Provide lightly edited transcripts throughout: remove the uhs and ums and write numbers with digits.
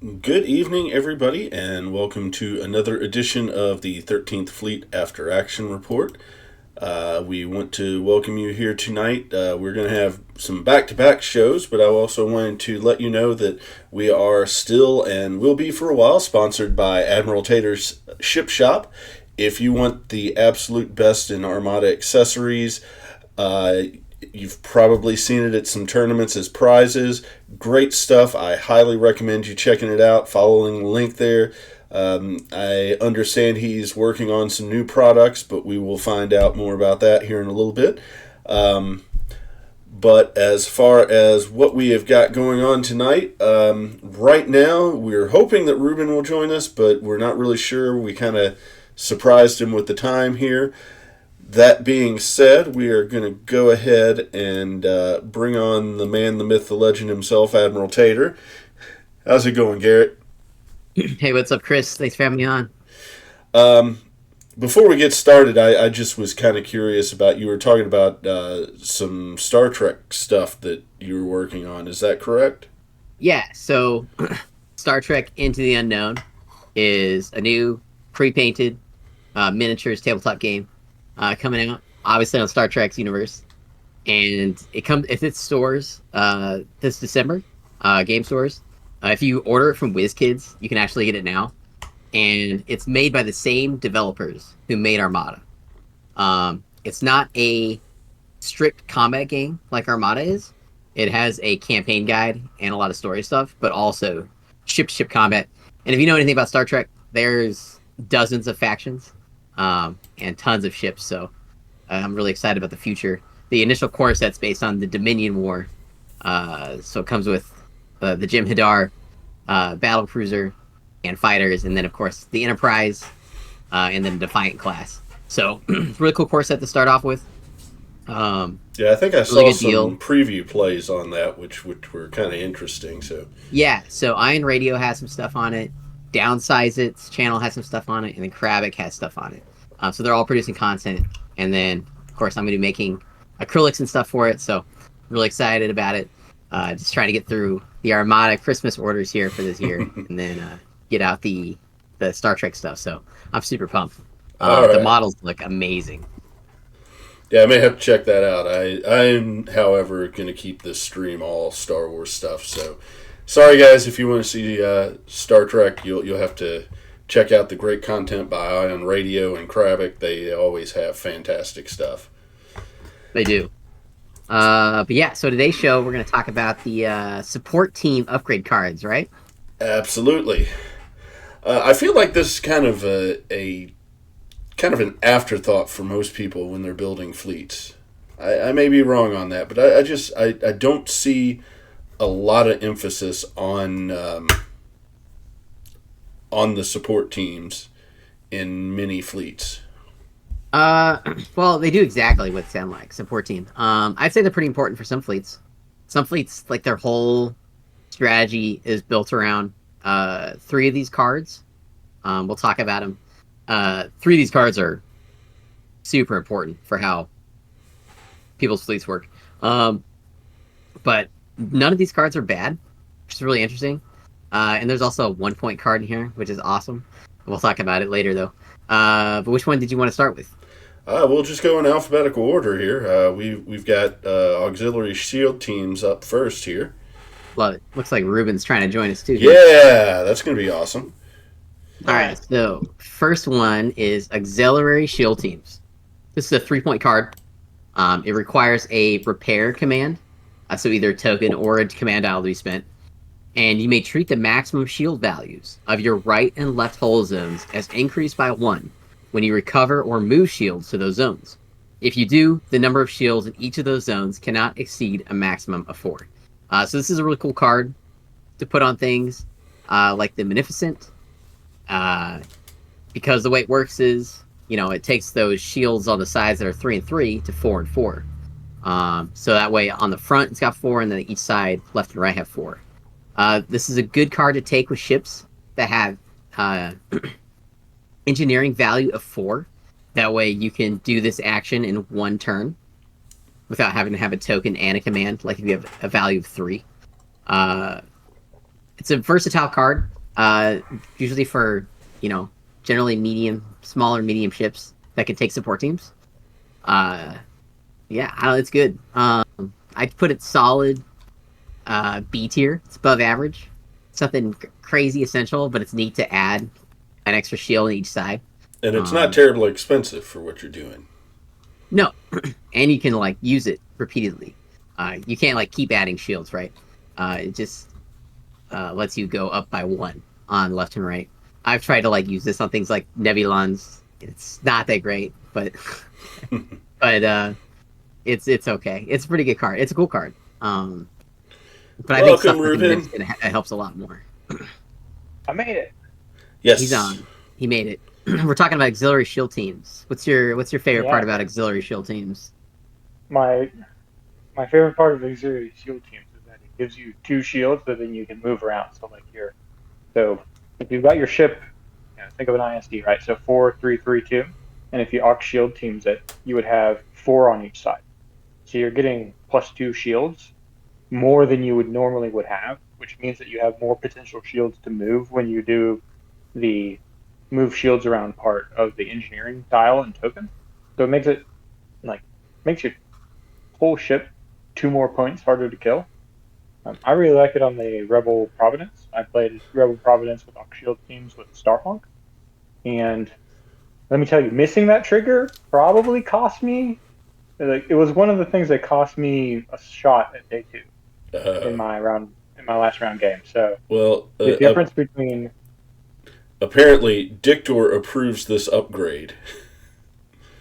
Good evening, everybody, and welcome to another edition of the 13th Fleet After Action Report. We want to welcome you here tonight. We're going to have some back to back shows, but I also wanted to let you know that we are still and will be for a while sponsored by Admiral Tater's Ship Shop. If you want the absolute best in Armada accessories, uh, you've probably seen it at some tournaments as prizes. Great stuff. I highly recommend you checking it out, following the link there. I understand he's working on some new products, but we will find out more about that here in a little bit. Um, but as far as what we have got going on tonight, right now we're hoping that Reuben will join us, but we're not really sure. We kind of surprised him with the time here. That being said, we are going to go ahead and bring on the man, the myth, the legend himself, Admiral Tater. How's it going, Garrett? Hey, what's up, Chris? Thanks for having me on. Um, Before we get started, I just was kind of curious about you were talking about some Star Trek stuff that you were working on. Is that correct? Yeah, so Star Trek Into the Unknown is a new pre-painted miniatures tabletop game coming out, obviously on Star Trek's universe, and it hits stores this December, game stores. If you order it from WizKids, you can actually get it now, and it's made by the same developers who made Armada. It's not a strict combat game like Armada is. It has a campaign guide and a lot of story stuff, but also ship combat. And if you know anything about Star Trek, there's dozens of factions and tons of ships. So I'm really excited about the future. The initial core set's based on the Dominion War, so it comes with the Jim Hadar battle cruiser and fighters, and then of course the Enterprise, and then Defiant class. So really cool core set to start off with. Yeah, I think I Really saw good deal. some preview plays on that, which were kind of interesting. So, Yeah, so Iron Radio has some stuff on it. Downsize It's channel has some stuff on it, and then Kravik has stuff on it. So they're all producing content, and then of course I'm going to be making acrylics and stuff for it. So really excited about it. Just trying to get through the Armada Christmas orders here for this year, and then get out the Star Trek stuff. So I'm super pumped. all The right. models look amazing. Yeah, I may have to check that out. I'm, however, going to keep this stream all Star Wars stuff. So, sorry guys, if you want to see Star Trek, you'll have to check out the great content by Ion Radio and Kravik. They always have fantastic stuff. They do. But yeah, so today's show we're going to talk about the support team upgrade cards, right? Absolutely. I feel like this is kind of a kind of an afterthought for most people when they're building fleets. I may be wrong on that, but I don't see a lot of emphasis on the support teams in many fleets. Uh, well, they do exactly what they sound like. Support team. I'd say they're pretty important for some fleets. Some fleets, like their whole strategy is built around three of these cards. We'll talk about them. Three of these cards are super important for how people's fleets work. Um, but none of these cards are bad, which is really interesting. And there's also a 1 point card in here, which is awesome. We'll talk about it later, though. But which one did you want to start with? We'll just go in alphabetical order here. We've got auxiliary shield teams up first here. Love it. Looks like Reuben's trying to join us too here. Yeah, that's going to be awesome. All right, so first one is auxiliary shield teams. This is a 3 point card. It requires a repair command, so either a token or a command dial to be spent. And you may treat the maximum shield values of your right and left hull zones as increased by 1 when you recover or move shields to those zones. If you do, the number of shields in each of those zones cannot exceed a maximum of 4. So this is a really cool card to put on things like the Magnificent, uh, because the way it works is, it takes those shields on the sides that are 3 and 3 to 4 and 4. So that way on the front it's got 4, and then each side left and right have 4. This is a good card to take with ships that have engineering value of 4. That way you can do this action in 1 turn without having to have a token and a command, like if you have a value of 3. It's It's a versatile card. Usually for generally smaller medium ships that can take support teams. Yeah, it's good. I'd put it solid B tier. It's above average. Something crazy essential, but it's neat to add an extra shield on each side. And it's not terribly expensive for what you're doing. No, and you can use it repeatedly. You can't keep adding shields, right? It just lets you go up by one on left and right. I've tried to use this on things like Nebulons. It's not that great, but it's okay. It's a pretty good card. It's a cool card. But I think Reuben. It helps a lot more. I made it. Yes, he's on. He made it. We're talking about auxiliary shield teams. What's your favorite part about auxiliary shield teams? My favorite part of auxiliary shield teams is that it gives you 2 shields that then you can move around. So if you've got your ship, think of an ISD, right? So 4, 3, 3, 2, and if you aux shield teams it, you would have 4 on each side. So you're getting +2 shields, more than you would have, which means that you have more potential shields to move when you do the move shields around part of the engineering tile and token. So it makes your whole ship 2 more points harder to kill. I really like it on the Rebel Providence. I played Rebel Providence with aux shield teams with Starhawk, and let me tell you, missing that trigger probably cost me. It was one of the things that cost me a shot at day 2 in my last round game. So the difference between apparently Dictor approves this upgrade.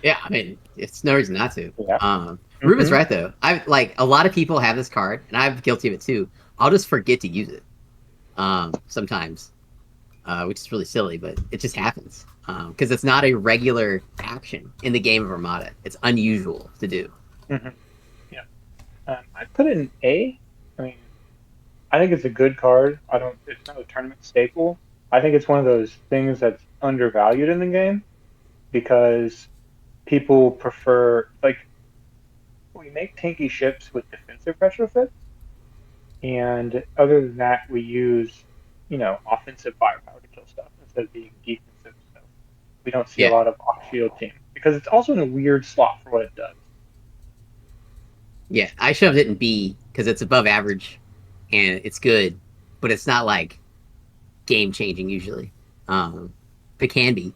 Yeah, I mean, it's no reason not to. Yeah. Reuben's right though. A lot of people have this card, and I'm guilty of it too. I'll just forget to use it sometimes, which is really silly, but it just happens because it's not a regular action in the game of Armada. It's unusual to do. Mm-hmm. Yeah, I put it in A. I mean, I think it's a good card. It's not a tournament staple. I think it's one of those things that's undervalued in the game because people prefer we make tanky ships with defensive retrofits, and other than that, we use offensive firepower to kill stuff instead of being defensive. So we don't see a lot of off-shield team because it's also in a weird slot for what it does. Yeah, I shoved it in B because it's above average, and it's good, but it's not game changing usually. It can be,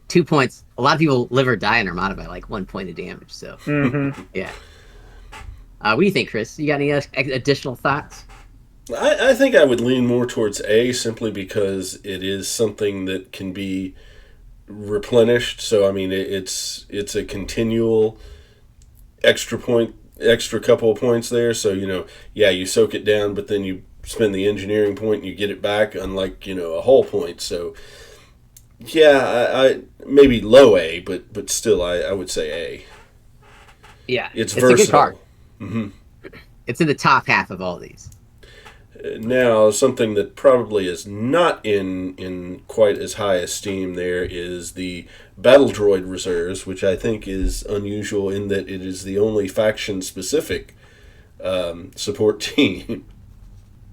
2 points. A lot of people live or die in Armada by 1 point of damage. So yeah. What do you think, Chris? You got any additional thoughts? I think I would lean more towards A simply because it is something that can be replenished. So I mean, it's a continual extra couple of points there. So you soak it down, but then you spend the engineering point and you get it back, unlike a whole point. So yeah, I maybe low A, but still I would say A. Yeah, it's versatile. A good card. Mm-hmm. It's in the top half of all these. Now, something that probably is not in quite as high esteem there is the Battle Droid Reserves, which I think is unusual in that it is the only faction-specific support team.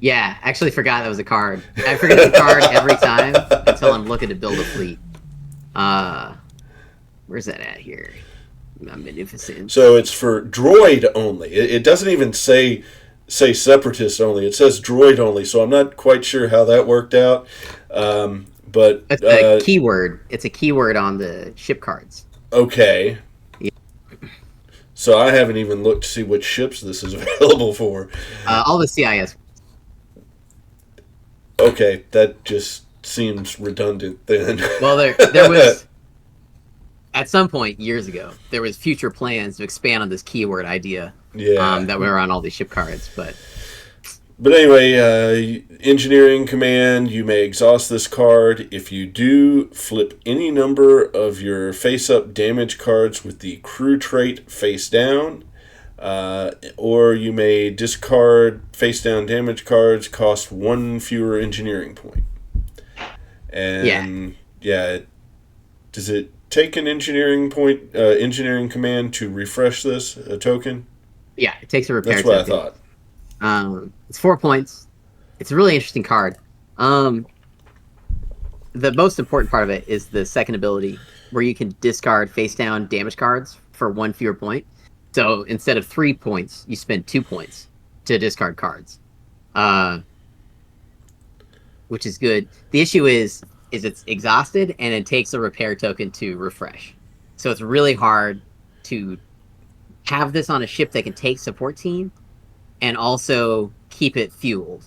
Yeah, I actually forgot that was a card. I forget the card every time until I'm looking to build a fleet. Where's that at here? Magnificent. So it's for droid only. It doesn't even say separatist only. It says droid only. So I'm not quite sure how that worked out. But it's a keyword. It's a keyword on the ship cards. Okay. Yeah. So I haven't even looked to see which ships this is available for. All the CIS. Okay, that just seems redundant then. Well, there was at some point years ago there was future plans to expand on this keyword idea. Yeah. That were on all these ship cards, but anyway, engineering command. You may exhaust this card if you do. Flip any number of your face-up damage cards with the crew trait face down. Or you may discard face-down damage cards, cost 1 fewer engineering point. And does it take an engineering command to refresh this token? Yeah, it takes a repair. That's what token. I thought. It's 4 points. It's a really interesting card. The most important part of it is the second ability, where you can discard face down damage cards for 1 fewer point. So instead of 3 points, you spend 2 points to discard cards, which is good. The issue is it's exhausted and it takes a repair token to refresh. So it's really hard to have this on a ship that can take support team and also keep it fueled.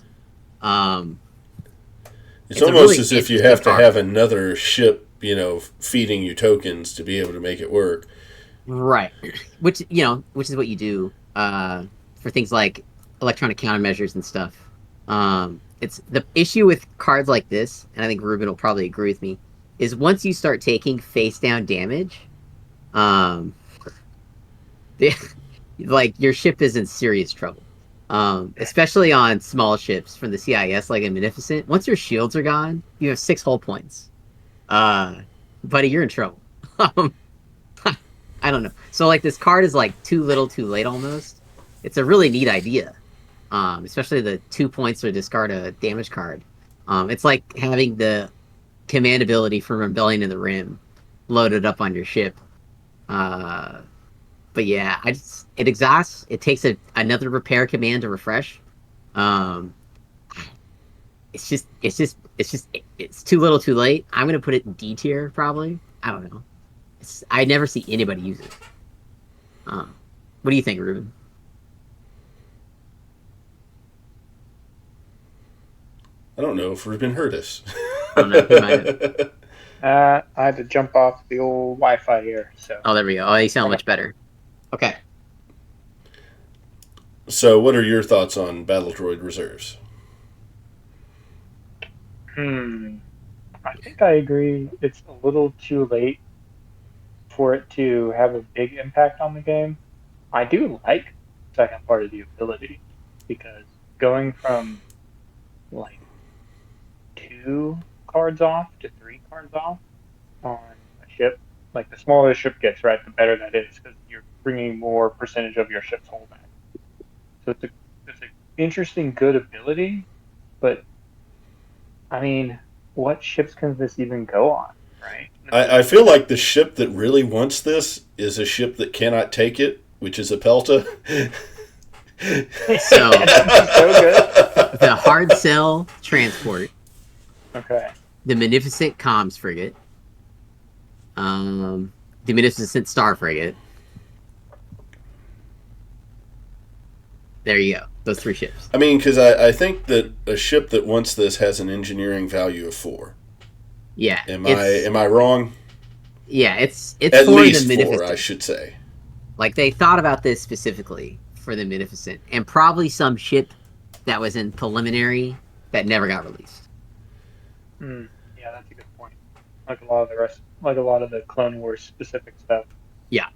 It's almost really as if you have to have another ship, feeding you tokens to be able to make it work. Right. Which is what you do for things like electronic countermeasures and stuff. It's the issue with cards like this, and I think Reuben will probably agree with me, is once you start taking face down damage, like your ship is in serious trouble. Especially on small ships from the CIS, like a Munificent. Once your shields are gone, you have 6 hull points. Buddy, you're in trouble. I don't know. So like this card is like too little, too late almost. It's a really neat idea. Especially the 2 points to discard a damage card. It's like having the command ability from Rebellion in the Rim loaded up on your ship. But yeah, it exhausts. It takes another repair command to refresh. It's too little, too late. I'm gonna put it in D tier probably. I don't know. I never see anybody use it. What do you think, Reuben? I don't know if Reuben heard us. I don't know. He might have. I had to jump off the old Wi-Fi here. So. Oh, there we go. Oh, you sound much better. Okay. So, what are your thoughts on Battle Droid Reserves? I think I agree. It's a little too late for it to have a big impact on the game. I do like the second part of the ability, because going from like 2 cards off to 3 cards off on a ship, like the smaller the ship gets, right, the better that is, because you're bringing more percentage of your ship's hull back. So it's an interesting, good ability, but I mean, what ships can this even go on, right? I feel like the ship that really wants this is a ship that cannot take it, which is a Pelta. So good. The hard sell transport. Okay. The Munificent Comms Frigate. The Munificent Star Frigate. There you go. Those 3 ships. I mean, because I think that a ship that wants this has an engineering value of 4. Yeah. Am I wrong? Yeah, it's at for least the 4, I should say. Like they thought about this specifically for the Munificent, and probably some ship that was in preliminary that never got released. Yeah, that's a good point. Like a lot of the Clone Wars specific stuff. Yeah.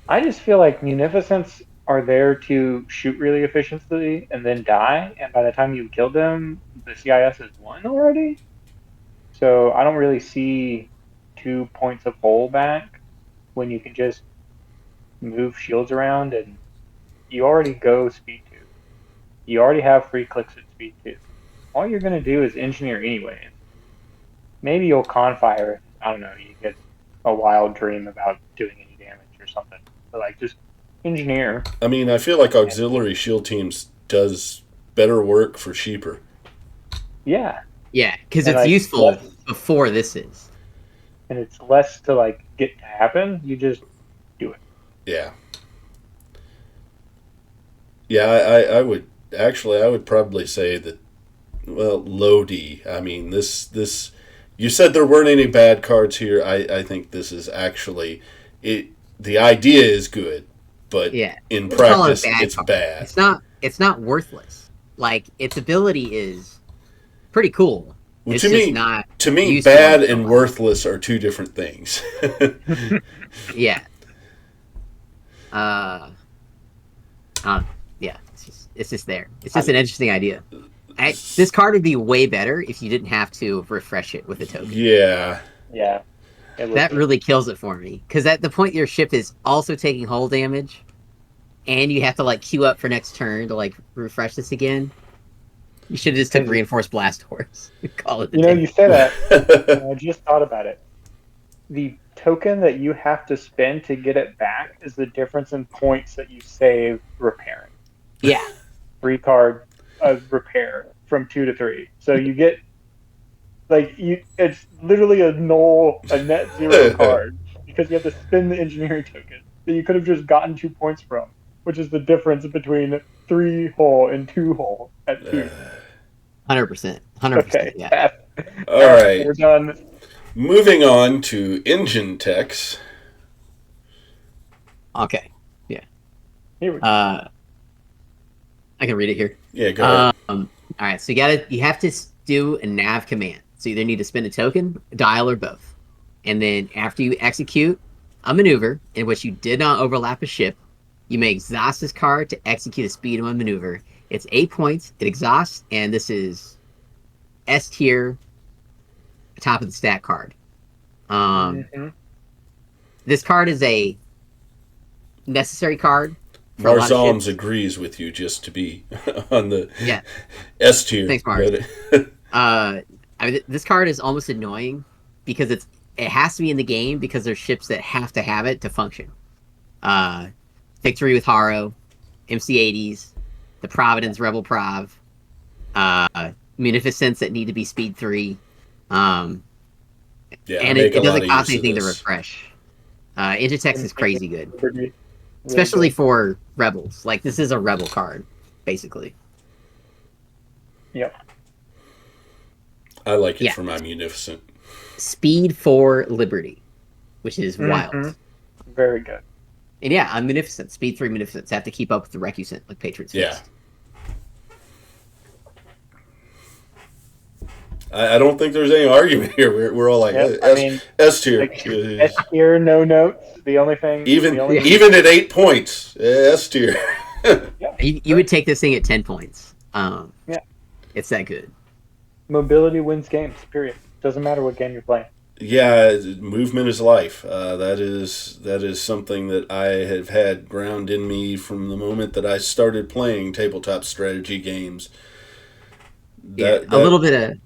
I just feel like Munificents are there to shoot really efficiently and then die, and by the time you kill them, the CIS has won already. So I don't really see 2 points of hull back when you can just move shields around, and you already go speed 2. You already have free clicks at speed 2. All you're going to do is engineer anyway. Maybe you'll confire. I don't know. You get a wild dream about doing any damage or something. But like, just engineer. I mean, I feel like auxiliary shield teams does better work for cheaper. Yeah. Yeah, because it's useful before this is. And it's less to like get to happen. You just do it. Yeah. Yeah, I would probably say that. Well, low D. I mean, this. You said there weren't any bad cards here. I think this is actually it. The idea is good, but in practice, it's bad. It's not worthless. Like its ability is pretty cool. Well, it's to me, bad and worthless are 2 different things. Yeah. Yeah. It's just there. It's just an interesting idea. This card would be way better if you didn't have to refresh it with a token. Yeah. Yeah. That really kills it for me. Because at the point your ship is also taking hull damage, and you have to like queue up for next turn to like refresh this again, You should have just took reinforced blast doors. Call it. You say that. And I just thought about it. The token that you have to spend to get it back is the difference in points that you save repairing. Yeah. 3 card repair from 2 to 3. So you get it's literally a net 0 card because you have to spend the engineering token that you could have just gotten 2 points from, which is the difference between 3 hull and 2 hull at 2. 100%. 100%. Okay. Yeah. All right. We're done. Moving on to engine techs. Okay. Yeah. Here we go. I can read it here. Yeah, go ahead. All right. So you have to do a nav command. So you either need to spend a token, dial, or both. And then after you execute a maneuver in which you did not overlap a ship, you may exhaust this card to execute a speed of a maneuver. It's 8 points. It exhausts, and this is S tier, top of the stat card. This card is a necessary card. Marzalms agrees with you, just to be on the S tier. Thanks, Mars. This card is almost annoying because it has to be in the game because there's ships that have to have it to function. Victory with Haro, MC-80s, the Providence Rebel Prov, Munificence that need to be speed 3. And it doesn't cost anything to refresh. Engitex is crazy good. Especially for rebels. Like, this is a rebel card, basically. Yep. I like it for my Munificent. Speed for Liberty, which is wild. Very good. And I'm Munificent. Speed 3 Munificence. Have to keep up with the Recusant, like Patriots. Yeah. I don't think there's any argument here. We're all like, S tier. S tier, no notes. The only thing... Even at 8 points, S tier. You would take this thing at 10 points. It's that good. Mobility wins games, period. Doesn't matter what game you're playing. Yeah, movement is life. That is something that I have had ground in me from the moment that I started playing tabletop strategy games. A little bit of...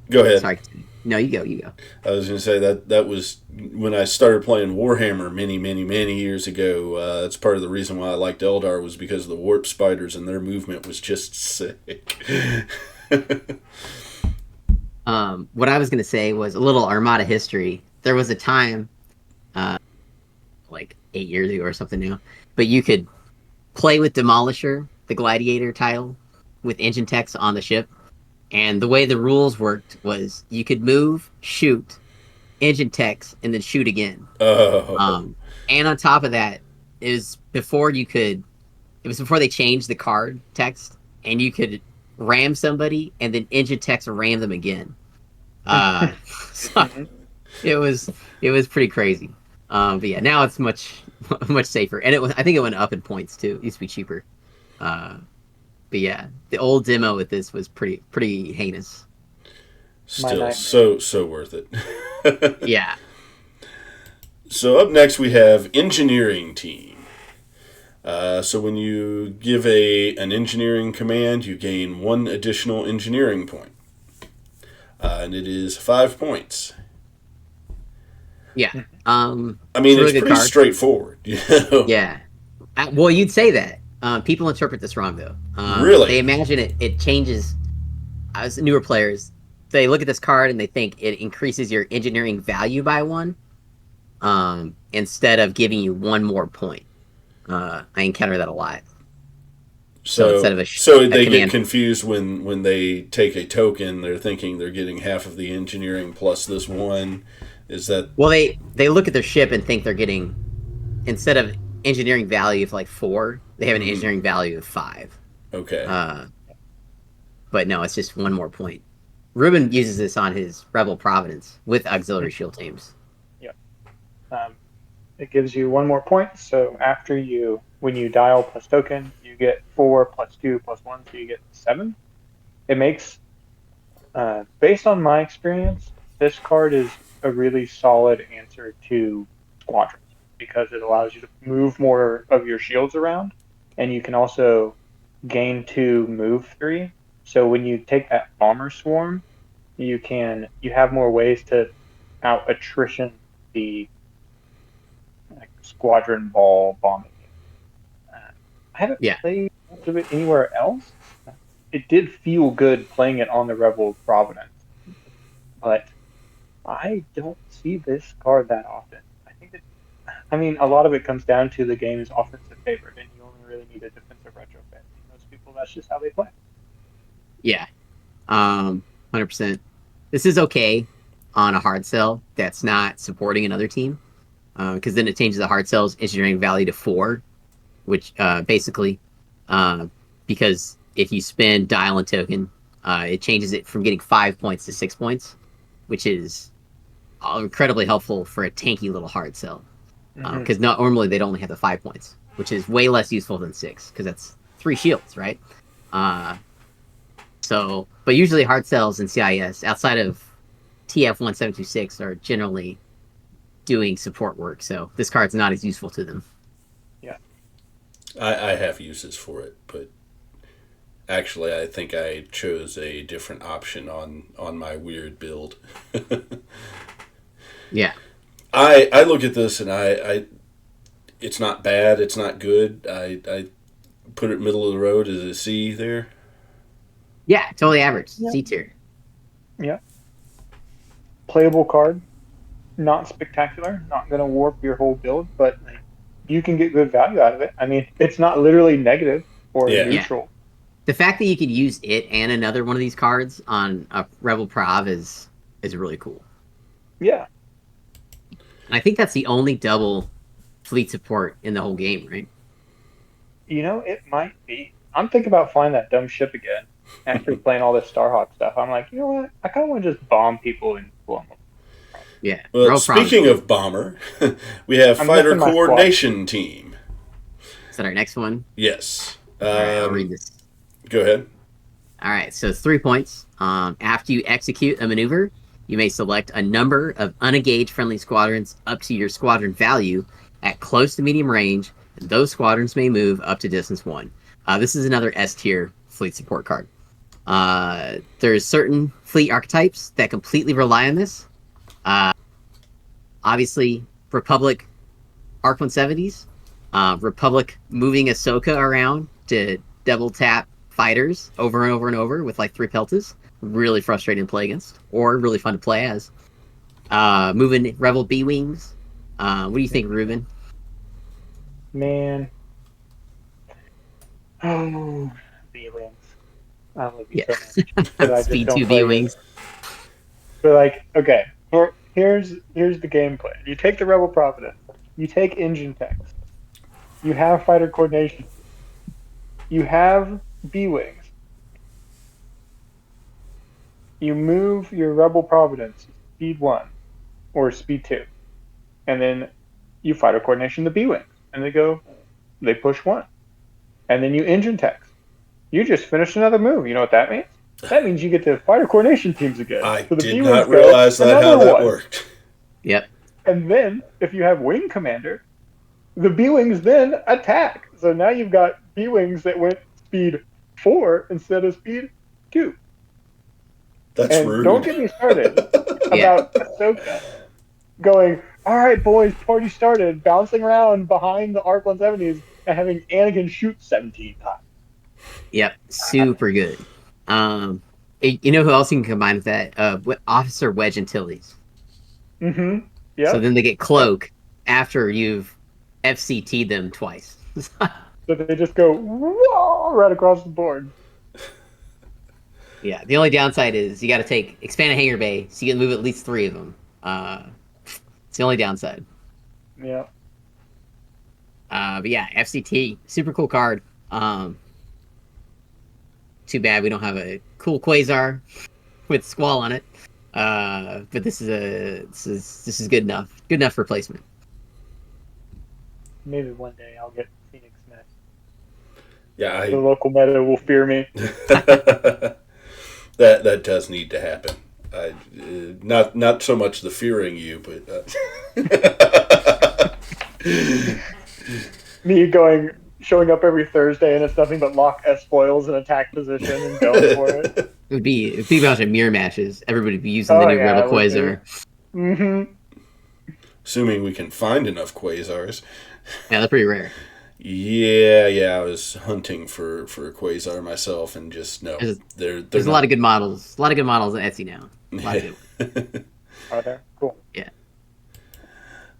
Go ahead. Sorry. No, you go. I was going to say that was when I started playing Warhammer many years ago. That's part of the reason why I liked Eldar was because of the warp spiders and their movement was just sick. What I was going to say was a little Armada history. There was a time, like 8 years ago or something now, but you could play with Demolisher, the Gladiator tile, with engine techs on the ship. And the way the rules worked was you could move, shoot, engine techs, and then shoot again. And on top of that, it was before they changed the card text, and you could ram somebody, and then engine techs ram them again. So it was pretty crazy. But yeah, now it's much safer, and I think it went up in points too. It used to be cheaper. But yeah, the old demo with this was pretty heinous. Still so worth it. Yeah. So up next we have engineering team. So when you give an engineering command, you gain 1 additional engineering point. And it is 5 points. Yeah. I mean, it's pretty straightforward. Yeah. Well, you'd say that. People interpret this wrong, though. Really? They imagine it changes. As newer players, they look at this card and they think it increases your engineering value by 1, instead of giving you 1 more point. I encounter that a lot. So instead of they get confused when they take a token. They're thinking they're getting half of the engineering plus this 1. Is that... Well, they look at their ship and think they're getting, instead of engineering value of like 4, they have an engineering value of 5. Okay. But no, it's just 1 more point. Reuben uses this on his Rebel Providence with auxiliary shield teams. Yeah. It gives you 1 more point. So when you dial plus token, you get 4 plus 2 plus 1, so you get 7. It makes, based on my experience, this card is a really solid answer to squadrons because it allows you to move more of your shields around, and you can also gain 2, move 3. So when you take that bomber swarm, you have more ways to out attrition the like squadron ball bombing. I haven't Yeah. played much of it anywhere else. It did feel good playing it on the Rebel Providence, but I don't see this card that often. I mean, a lot of it comes down to the game's offensive favorite, and you only really need a defensive retrofit. Most people, that's just how they play. Yeah. 100%. This is okay on a hard sell that's not supporting another team, because then it changes the hard sell's engineering value to 4, which basically, because if you spend dial and token, it changes it from getting 5 points to 6 points, which is incredibly helpful for a tanky little hard sell. Because normally they'd only have the 5 points, which is way less useful than 6, because that's 3 shields, right? But usually hard sells in CIS, outside of TF1726, are generally doing support work, so this card's not as useful to them. Yeah. I have uses for it, but actually I think I chose a different option on my weird build. Yeah. I look at this and I it's not bad, it's not good. I put it middle of the road as a C there. Yeah, totally average. Yeah. C tier. Yeah. Playable card. Not spectacular. Not going to warp your whole build, but you can get good value out of it. I mean, it's not literally negative or neutral. Yeah. The fact that you could use it and another one of these cards on a Rebel Prov is really cool. Yeah. And I think that's the only double fleet support in the whole game, right? You know, it might be. I'm thinking about flying that dumb ship again after playing all this Starhawk stuff. I'm like, you know what? I kind of want to just bomb people and blow them up. Yeah. Well, speaking of bomber, we have fighter coordination team. Is that our next one? Yes. All right, I'll read this. Go ahead. All right, so 3 points. After you execute a maneuver, you may select a number of unengaged friendly squadrons up to your squadron value at close to medium range, and those squadrons may move up to distance 1. This is another S tier fleet support card. There's certain fleet archetypes that completely rely on this. Obviously, Republic Arc 170s, Republic moving Ahsoka around to double tap fighters over and over and over with like 3 peltas. Really frustrating to play against, or really fun to play as. Moving Rebel B-Wings. What do you think, Reuben? Man. Oh, B-Wings. I love you so much. Speed 2 B-Wings. But like, okay, here's the gameplay. You take the Rebel Providence. You take engine techs. You have fighter coordination. You have B-Wings. You move your Rebel Providence speed 1 or speed 2. And then you fighter coordination the B-Wings. And they push 1. And then you engine techs. You just finished another move. You know what that means? That means you get to fighter coordination teams again. I so did not realize how that worked. Yep. And then, if you have Wing Commander, the B-Wings then attack. So now you've got B-Wings that went speed 4 instead of speed 2. That's rude. Don't get me started about Ahsoka going, all right, boys, party started, bouncing around behind the Arc 170s and having Anakin shoot 17 times. Yep, super good. You know who else you can combine with that? Officer Wedge Antilles. Mm-hmm. Yeah. So then they get Cloak after you've FCT'd them twice. So they just go whoa, right across the board. Yeah, the only downside is you got to expand a hangar bay, so you can move at least 3 of them. It's the only downside. Yeah. But yeah, FCT, super cool card. Too bad we don't have a cool Quasar with Squall on it. But this is good enough. Good enough replacement. Maybe one day I'll get Phoenix Nest. Yeah, the local meta will fear me. That does need to happen. Not so much the fearing you, but me going, showing up every Thursday and it's nothing but lock S foils in attack position and going for it. It'd be a bunch of mirror matches. Everybody would be using the Oh new yeah, Rebel it would be. Quasar. Mm-hmm. Assuming we can find enough quasars. Yeah, they're pretty rare. Yeah. I was hunting for quasar myself, and just no. There's a lot of good models. A lot of good models on Etsy now. A lot of good. Are there? Cool. Yeah.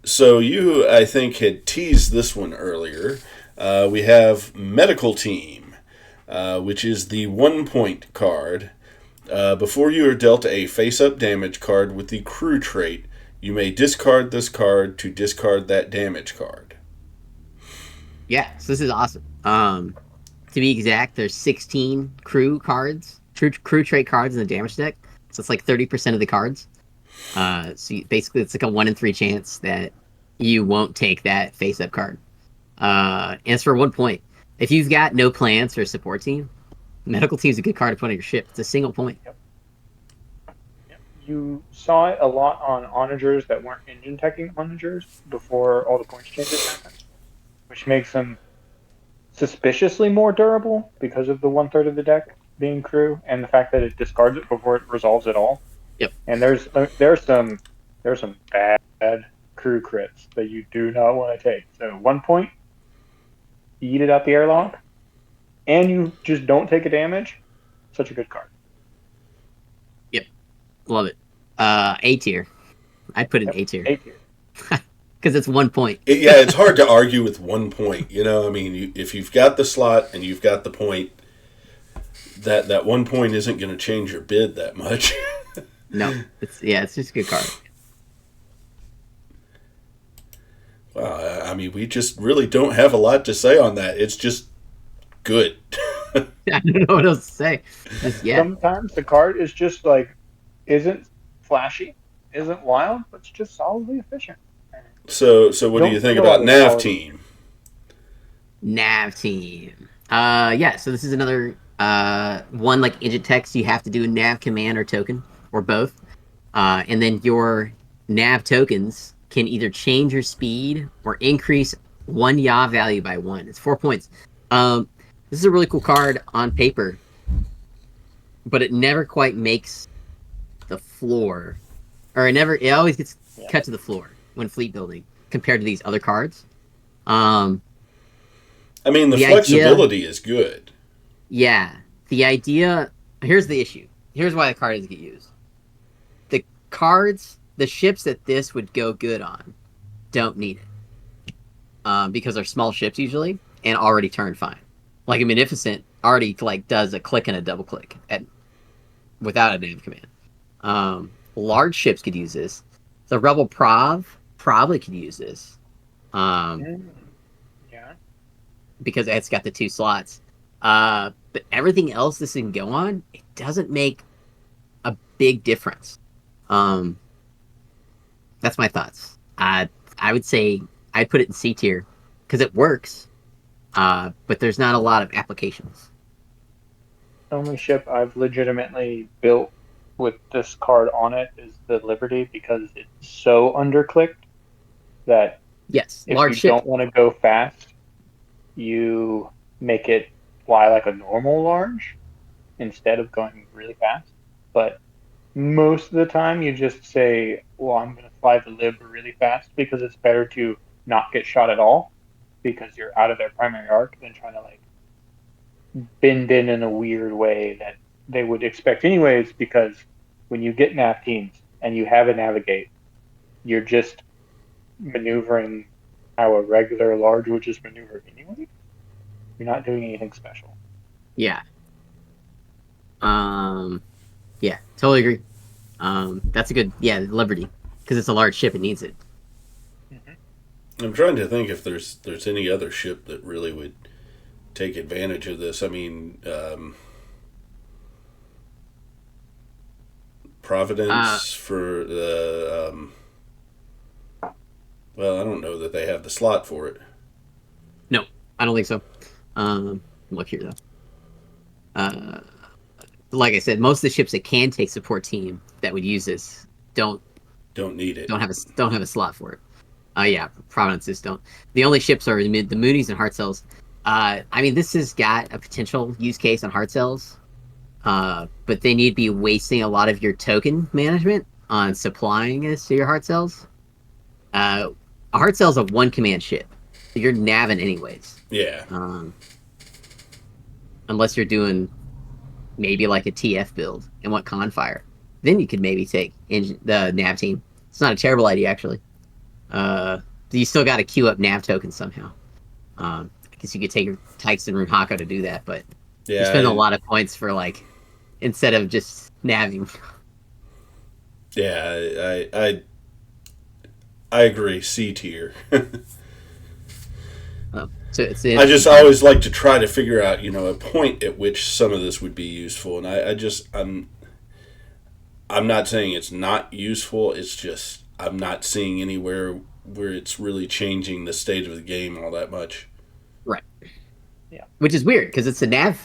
So you, I think, had teased this one earlier. We have Medical Team, which is the 1-point card. Before you are dealt a face-up damage card with the crew trait, you may discard this card to discard that damage card. Yeah, so this is awesome. To be exact, there's 16 crew cards, crew trait cards in the damage deck. So it's like 30% of the cards. Basically, it's like a 1 in 3 chance that you won't take that face-up card. And it's for 1 point. If you've got no plans for a support team, Medical Team's a good card to put on your ship. It's a single point. Yep. You saw it a lot on onagers that weren't engine teching onagers before all the points changes happened, which makes them suspiciously more durable because of the 1/3 of the deck being crew and the fact that it discards it before it resolves at all. Yep. And there's some bad crew crits that you do not want to take. So 1 point, you eat it out the airlock, and you just don't take a damage. Such a good card. Yep. Love it. A tier. I'd put it in A tier. A tier. Because it's 1 point. It's hard to argue with 1 point. I mean, if you've got the slot and you've got the point, that 1 point isn't going to change your bid that much. No. It's just a good card. Wow, I mean, we just really don't have a lot to say on that. It's just good. I don't know what else to say. Sometimes the card is just like, isn't flashy, isn't wild, but it's just solidly efficient. So what do you think about Nav Team? Nav Team. So this is another one like engine text. You have to do a nav command or token, or both. And then your nav tokens can either change your speed or increase 1 yaw value by 1. It's 4 points. This is a really cool card on paper, but it never quite makes the floor, or it always gets cut to the floor when fleet building compared to these other cards. I mean, the flexibility is good. Yeah. The idea, here's the issue. Here's why the card doesn't get used. The ships that this would go good on don't need it. Because they're small ships usually and already turn fine. Like a Munificent already does a click and a double click without a nav command. Large ships could use this. The Rebel Prov probably could use this. Because it's got the 2 slots. But everything else this can go on, it doesn't make a big difference. That's my thoughts. I would say I'd put it in C tier because it works, but there's not a lot of applications. The only ship I've legitimately built with this card on it is the Liberty because it's so underclicked that if you don't want to go fast, you make it fly like a normal large instead of going really fast. But most of the time you just say, well, I'm going to fly the Lib really fast because it's better to not get shot at all because you're out of their primary arc than trying to bend in a weird way that they would expect anyways, because when you get nav teams and you have a navigate, you're just maneuvering how a regular large would just maneuver anyway. You're not doing anything special. Yeah. Yeah, totally agree. That's a good, Liberty, because it's a large ship, it needs it. Mm-hmm. I'm trying to think if there's any other ship that really would take advantage of this. I mean, Providence for the well, I don't know that they have the slot for it. No, I don't think so. Look here though. Like I said, most of the ships that can take support team that would use this don't need it. Don't have a slot for it. Providences don't. The only ships are the Moonies and Heart Cells. I mean, this has got a potential use case on hard cells, but then you'd be wasting a lot of your token management on supplying this to your hard cells. A hard cell's a one command ship, so you're navving anyways. Yeah. Unless you're doing maybe like a TF build and want Confire, then you could maybe take the nav team. It's not a terrible idea actually. You still got to queue up nav tokens somehow. I guess you could take your Tykes and Runhako to do that, but you spend a lot of points for like instead of just navving. Yeah, I agree. C tier. So I just always like to try to figure out, a point at which some of this would be useful, and I'm not saying it's not useful. It's just I'm not seeing anywhere where it's really changing the state of the game all that much. Right. Yeah. Which is weird because it's a nav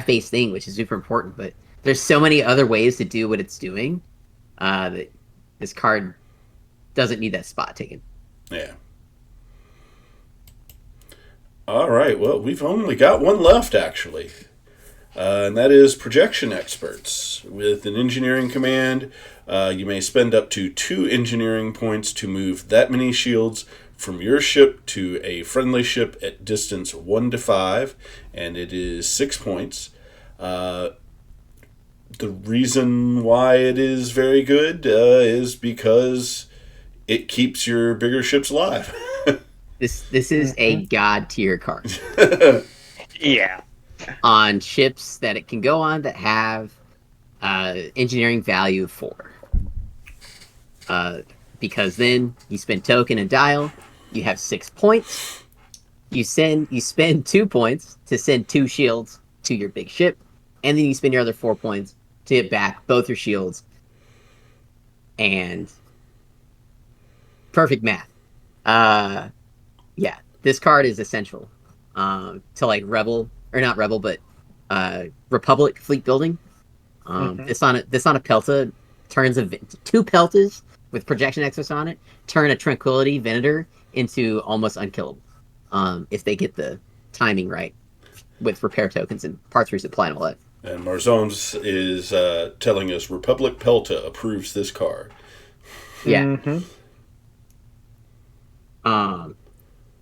based thing, which is super important. But there's so many other ways to do what it's doing that this card doesn't need that spot taken. Yeah. All right. Well, we've only got one left actually. And that is Projection Experts. With an engineering command, you may spend up to 2 engineering points to move that many shields from your ship to a friendly ship at distance 1 to 5, and it is 6 points. The reason why it is very good is because it keeps your bigger ships alive. This is a god tier card. Yeah. On ships that it can go on that have engineering value 4. Because then you spend token and dial, you have 6 points. You spend 2 points to send 2 shields to your big ship, and then you spend your other 4 points to get back both your shields. And perfect math. Yeah, this card is essential to like Republic fleet building. This on a Pelta turns 2 Peltas with projection experts on it turn a Tranquility Venator into almost unkillable if they get the timing right with repair tokens and parts resupply and all that. And Marzones is telling us Republic Pelta approves this card. Yeah.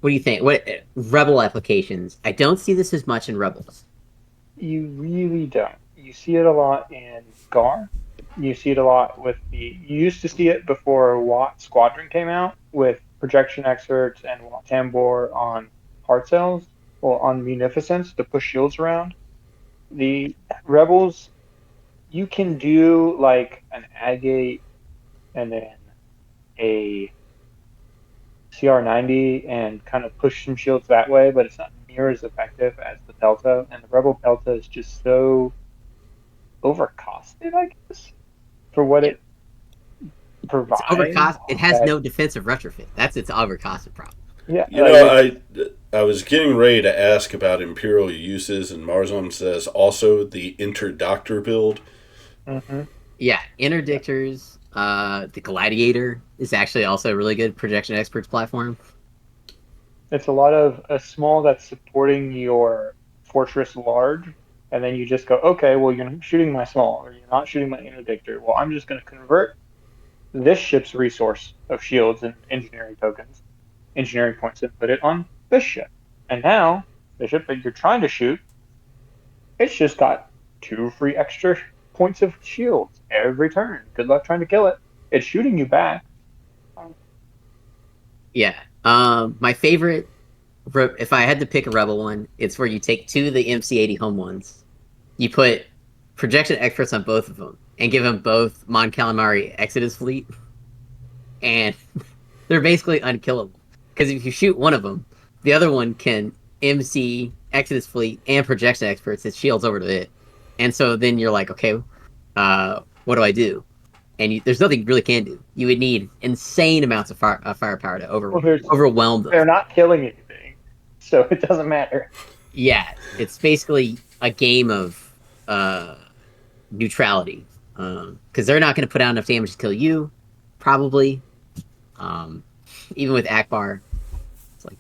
What do you think? What Rebel applications? I don't see this as much in Rebels. You really don't. You see it a lot in Gar. You see it a lot with you used to see it before Watt Squadron came out with projection experts and Watt Tambor on hard cells or on munificence to push shields around. The Rebels, you can do like an Agate and then a CR90 and kind of push some shields that way, but it's not near as effective as the Pelta, and the Rebel Pelta is just so overcosted, I guess, for what it provides. It's overcost. It has no defensive retrofit. That's its overcosted problem. Yeah, I was getting ready to ask about Imperial uses, and Marzon says also the Interdoctor build. Yeah, Interdictors. The Gladiator is actually also a really good projection experts platform. It's a lot of a small that's supporting your fortress large, and then you just go, okay, well, you're not shooting my small, or you're not shooting my interdictor. Well, I'm just going to convert this ship's resource of shields and engineering tokens, engineering points, and put it on this ship. And now, the ship that you're trying to shoot, it's just got 2 free extra points of shields every turn. Good luck trying to kill it. It's shooting you back. Yeah. My favorite, if I had to pick a Rebel one, it's where you take 2 of the MC-80 home ones. You put projection experts on both of them and give them both Mon Calamari Exodus fleet. And they're basically unkillable. Because if you shoot one of them, the other one can MC Exodus fleet and projection experts. It shields over to it. And so then you're like, okay, what do I do? And there's nothing you really can do. You would need insane amounts of firepower to overwhelm them. They're not killing anything, so it doesn't matter. Yeah, it's basically a game of neutrality. Because they're not going to put out enough damage to kill you, probably. Even with Akbar,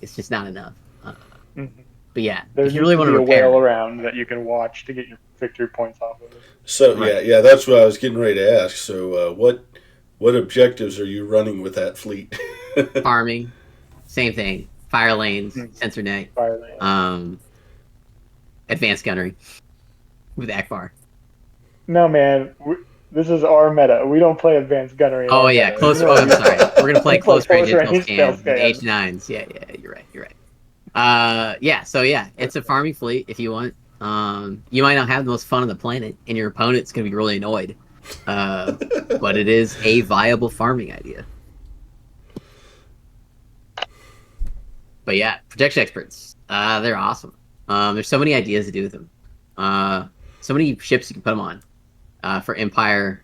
it's just not enough. But But yeah, There if you needs really to want be to a repair whale it, around that you can watch to get your victory points off of it. So Right. yeah, that's what I was getting ready to ask. So what objectives are you running with that fleet? farming, same thing. Fire lanes, Hmm. sensor net, Fire lane. um, advanced gunnery with Akbar. No, man. This is our meta. We don't play advanced gunnery in Oh our yeah, meta. You close. know Oh, what I'm we sorry. play? We're gonna play We play close range intel tail scan with scan. H9s. Yeah, you're right. You're right. Yeah. So yeah, it's a farming fleet if you want. You might not have the most fun on the planet, and your opponent's gonna be really annoyed. But it is a viable farming idea. But yeah, protection experts. They're awesome. There's so many ideas to do with them. So many ships you can put them on. For Empire,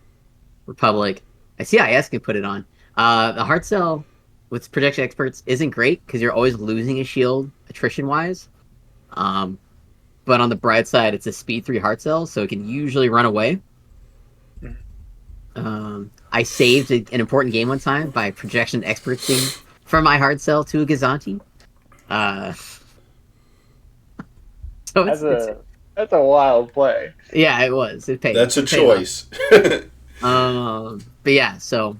Republic, CIS can put it on. The hard sell with protection experts isn't great because you're always losing a shield attrition wise. Um, but on the bright side, it's a speed 3 hard sell, so it can usually run away. I saved an important game one time by projection experting from my hard sell to a Gazanti. Uh, so it's That's a wild play. yeah, it was. It paid. That's a It paid off. choice. But yeah, so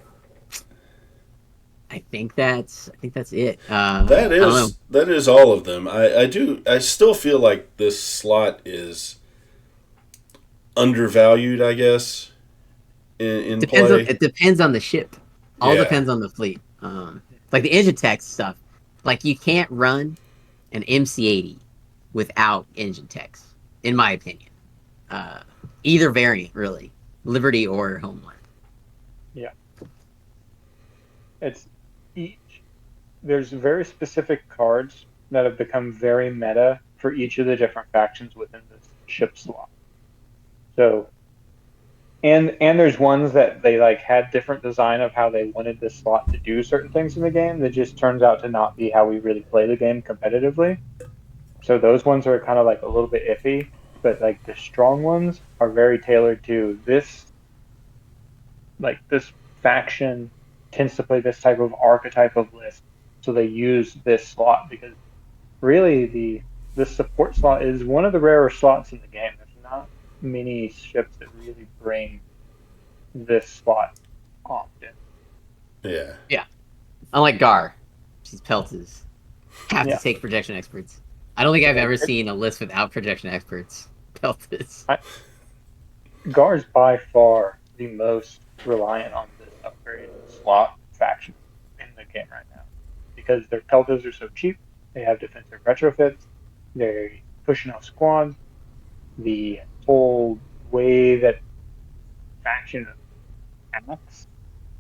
I think that's it. That I don't know. is all of them. I still feel like this slot is undervalued, I guess, in play. It depends on the ship. All Yeah. depends on the fleet. Like the engine tech stuff. Like you can't run an MC80 without engine techs, in my opinion. Either variant, really, Liberty or Homeland. Yeah. It's each. There's very specific cards that have become very meta for each of the different factions within this ship slot. So, and there's ones that they like had different design of how they wanted this slot to do certain things in the game that just turns out to not be how we really play the game competitively. So those ones are kind of like a little bit iffy, but like the strong ones are very tailored to this. Like this faction tends to play this type of archetype of list, so they use this slot because really the support slot is one of the rarer slots in the game. There's not many ships that really bring this slot often. Yeah. Unlike Gar, these pelters have Yeah. to take projection experts. I don't think I've ever seen a list without projection experts. Pelters. Gar is by far the most reliant on this upgrade slot faction in the game right now because their pelters are so cheap. They have defensive retrofits. They're pushing out squads. The whole way that faction acts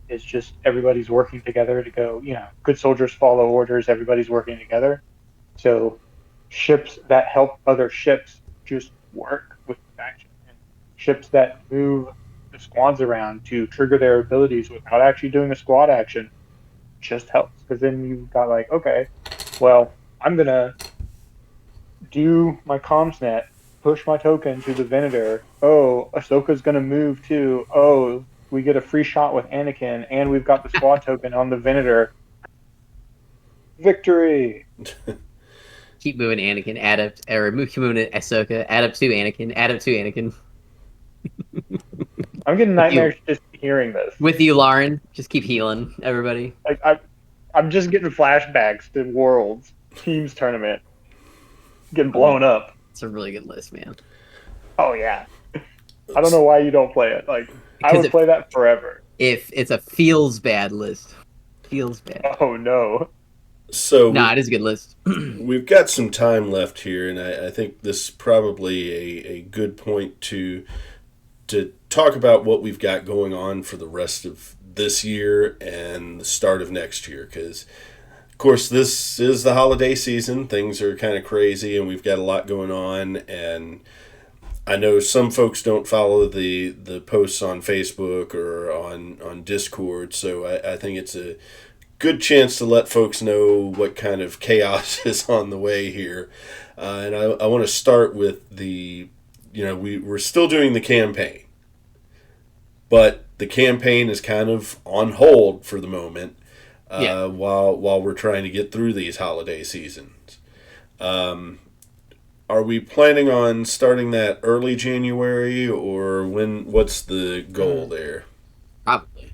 is just everybody's working together to go, good soldiers follow orders, everybody's working together. So ships that help other ships just work with the faction. And ships that move the squads around to trigger their abilities without actually doing a squad action just helps. Because then you've got like, okay, well, I'm going to do my comms net, push my token to the Venator. Oh, Ahsoka's going to move too. Oh, we get a free shot with Anakin, and we've got the squad token on the Venator. Victory! Keep moving Anakin, keep moving Ahsoka, add up to Anakin. I'm getting nightmares just hearing this. With you, Lauren. Just keep healing, everybody. Like I'm just getting flashbacks to Worlds Teams tournament, getting blown up. It's a really good list, man. Oh yeah. I don't know why you don't play it. Like I would play that forever. If it's a feels bad list. Feels bad. Oh no. So it is a good list. We've got some time left here, and I think this is probably a good point to talk about what we've got going on for the rest of this year and the start of next year. Because, of course, this is the holiday season. Things are kind of crazy, and we've got a lot going on. And I know some folks don't follow the posts on Facebook or on Discord, so I think it's a good chance to let folks know what kind of chaos is on the way here. And I want to start with we're still doing the campaign, but the campaign is kind of on hold for the moment while we're trying to get through these holiday seasons. are we planning on starting that early January, or when? What's the goal there? Probably.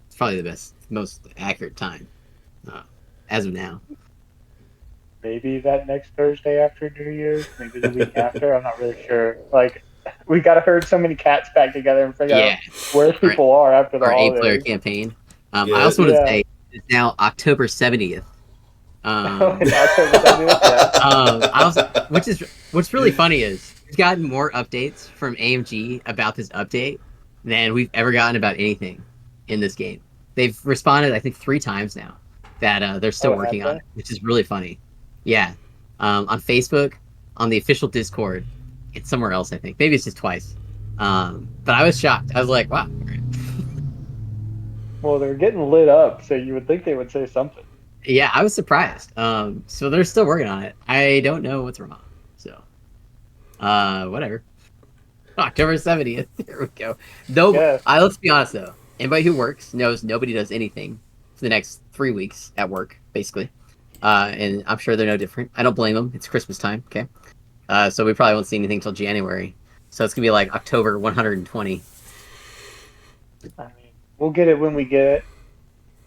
It's probably the most accurate time uh, as of now. Maybe that next Thursday after New Year's, maybe the week after. I'm not really sure. Like, we got to herd so many cats back together and figure out Yeah, where our, people are after the our 8-player holidays. campaign. I Yeah, also want to Yeah. say it's now October 70th. It's October 70th, yeah. I also, what's really funny is we've gotten more updates from AMG about this update than we've ever gotten about anything in this game. They've responded, I think, 3 times now that they're still Oh, have working on they? it, which is really funny. Yeah, on Facebook, on the official Discord, it's somewhere else. I think maybe it's just twice. But I was shocked. I was like, wow. Well, they're getting lit up, so you would think they would say something. Yeah, I was surprised. So they're still working on it. I don't know what's wrong. So, whatever. October 70th. There we go. No, Yeah. let's be honest though. Anybody who works knows nobody does anything for the next 3 weeks at work, basically. And I'm sure they're no different. I don't blame them. It's Christmas time, okay? So we probably won't see anything till January. So it's gonna be like October 120. I mean, we'll get it when we get it.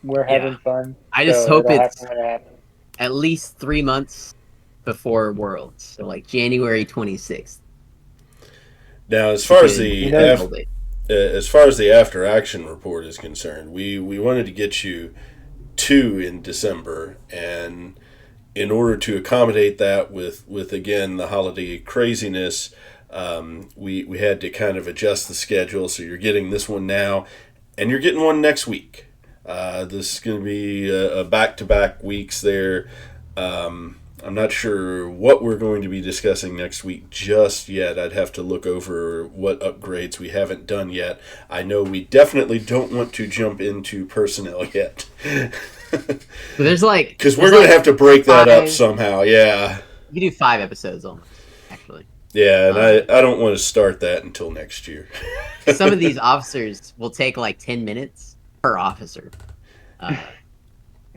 We're having fun. I just so hope it'll it's happen when it happens. at least 3 months before Worlds. So like January 26th. now as far as You know, as far as the after action report is concerned, we wanted to get you 2 in December, and in order to accommodate that with again the holiday craziness, we had to kind of adjust the schedule. So you're getting this one now, and you're getting one next week. This is going to be a back-to-back weeks there. I'm not sure what we're going to be discussing next week just yet. I'd have to look over what upgrades we haven't done yet. I know we definitely don't want to jump into personnel yet. But there's like because we're going to have to break that up 5 somehow. Yeah. You do 5 episodes almost, actually. Yeah, and I don't want to start that until next year. Some of these officers will take like 10 minutes per officer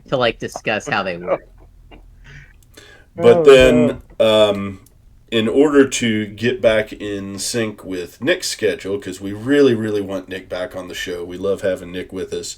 to like discuss how they work. But then, in order to get back in sync with Nick's schedule, because we really, really want Nick back on the show, we love having Nick with us.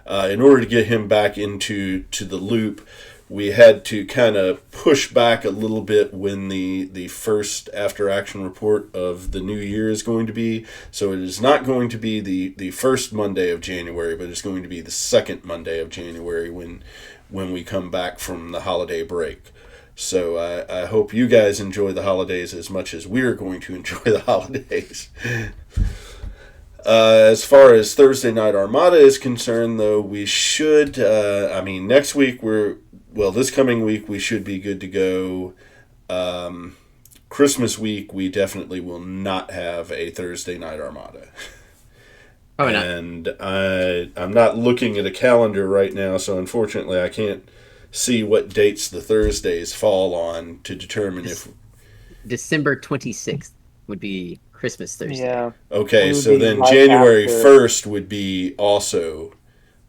In order to get him back into the loop, we had to kind of push back a little bit when the first after action report of the new year is going to be. So it is not going to be the first Monday of January, but it's going to be the second Monday of January when we come back from the holiday break. So I hope you guys enjoy the holidays as much as we're going to enjoy the holidays. As far as Thursday Night Armada is concerned, though, we should, next week this coming week we should be good to go. Christmas week we definitely will not have a Thursday Night Armada. Probably not. And I'm not looking at a calendar right now, so unfortunately I can't see what dates the Thursdays fall on to determine if... December 26th would be Christmas Thursday. Yeah. Okay, It would so be then right January after- 1st would be also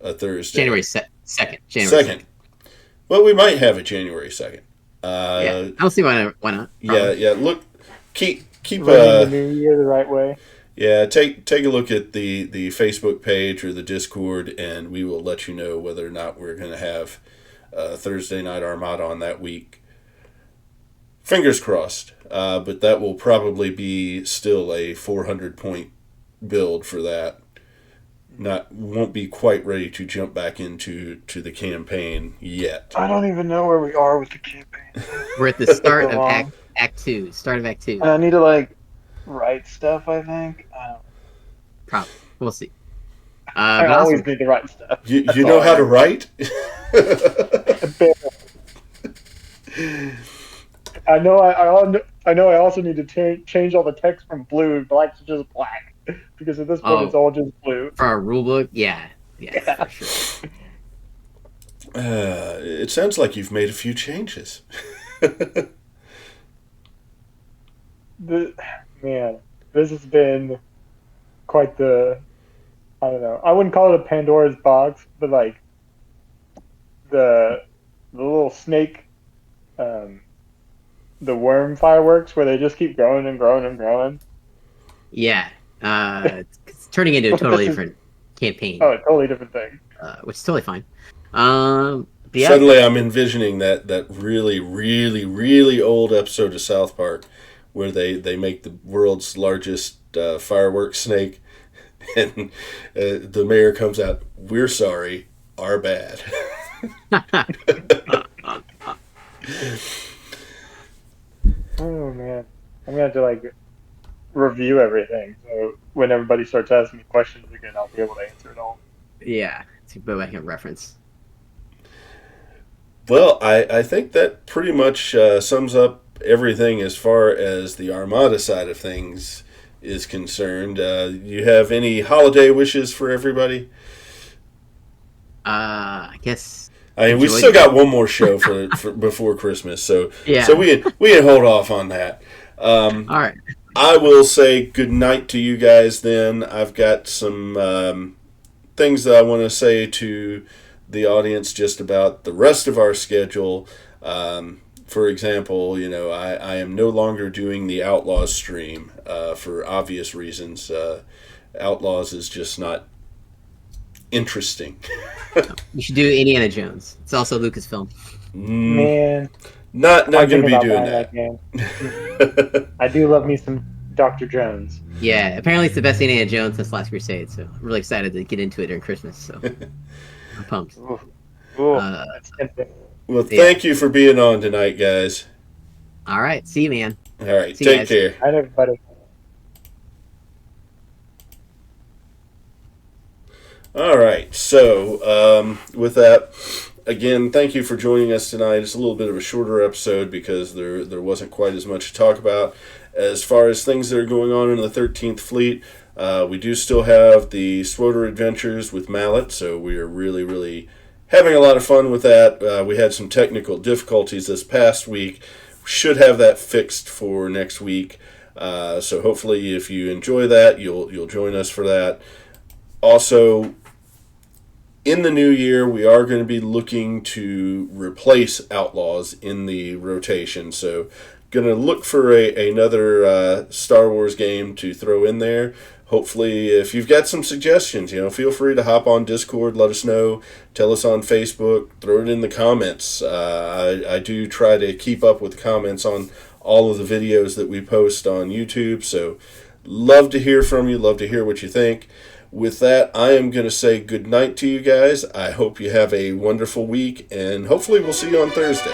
a Thursday. January 2nd. January 2nd. Well, we might have a January 2nd. Yeah, I don't see why not. Yeah. Look, keep running the new year the right way. Yeah, take a look at the Facebook page or the Discord, and we will let you know whether or not we're going to have Thursday Night Armada on that week. Fingers crossed, but that will probably be still a 400-point build for that. Won't be quite ready to jump back into the campaign yet. I don't even know where we are with the campaign. We're at the start of Act 2. Start of Act 2. And I need to write stuff, I think. Probably. We'll see. I always need to write stuff. You know how to write? I know. I know. I also need to change all the text from blue and black to just black because at this point it's all just blue. For our rule book, yeah, for sure. It sounds like you've made a few changes. Man, this has been quite the. I don't know. I wouldn't call it a Pandora's box, but the little snake the worm fireworks where they just keep growing and growing and growing. Yeah, it's turning into a totally This is different campaign, a totally different thing. which is totally fine. But yeah, Suddenly, I'm envisioning that really, really, really old episode of South Park where they make the world's largest fireworks snake, and the mayor comes out. We're sorry, our bad. Oh man, I'm gonna have to like review everything. So when everybody starts asking me questions again, I'll be able to answer it all. yeah, to go back and reference. Well, I think that pretty much sums up everything as far as the Armada side of things is concerned. You have any holiday wishes for everybody? I guess. I mean, we Enjoy still the- got one more show for before Christmas, so Yeah. so we can hold off on that. All right. I will say good night to you guys. Then I've got some things that I want to say to the audience just about the rest of our schedule. For example, I am no longer doing the Outlaws stream for obvious reasons. Outlaws is just not interesting. You should do Indiana Jones. It's also Lucasfilm. Man, Not I'm going to thinking be about doing buying that. game. I do love me some Dr. Jones. Yeah, apparently it's the best Indiana Jones since Last Crusade. So I'm really excited to get into it during Christmas. So I'm pumped. Ooh, ooh, Uh, that's tempting. Well, Yeah. thank you for being on tonight, guys. All right. See you, man. All right, See you take guys. care. Hi, everybody. All right, so with that, again, thank you for joining us tonight. It's a little bit of a shorter episode because there wasn't quite as much to talk about. As far as things that are going on in the 13th Fleet, we do still have the Swoder Adventures with Mallet, so we are really, really having a lot of fun with that. We had some technical difficulties this past week. We should have that fixed for next week. So hopefully, if you enjoy that, you'll join us for that. Also, in the new year, we are going to be looking to replace Outlaws in the rotation. So, going to look for another Star Wars game to throw in there. Hopefully, if you've got some suggestions, feel free to hop on Discord, let us know, tell us on Facebook, throw it in the comments. I do try to keep up with comments on all of the videos that we post on YouTube. So, love to hear from you, love to hear what you think. With that, I am going to say good night to you guys. I hope you have a wonderful week, and hopefully we'll see you on Thursday.